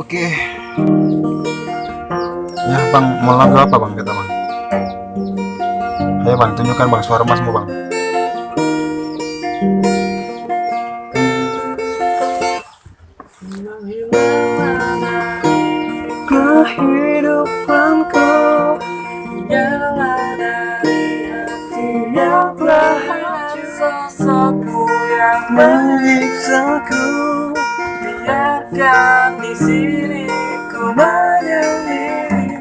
Oke. Ya bang, mau lagu apa bang kita bang? Ayo bang, tunjukkan bang suara masmu bang. Kehidupanku nyala dari hati yang telah hancur, sosokmu yang menyiksaku. Biarkan di sini ku menyendiri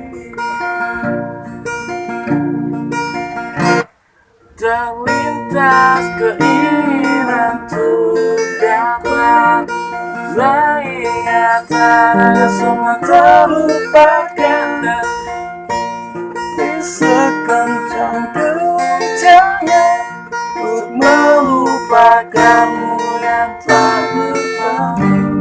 terlintas keinginan untuk dapat ingatan semua terlupakan dan sekencang kencangnya untuk melupakanmu yang telah berlalu.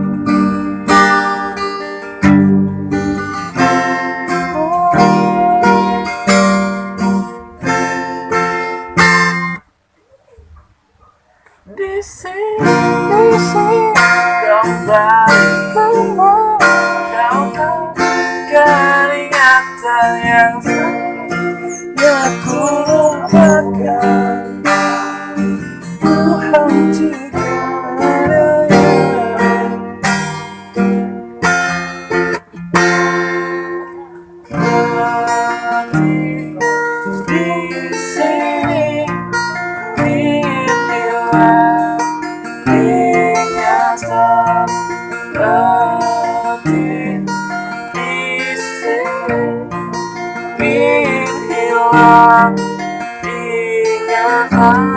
Di sini kembali kau keringatan yang sudah ku lupakan, ku hancurkan hati. Di sini ingin hilang ingatan hati. Di sini ingin hilang ingatan.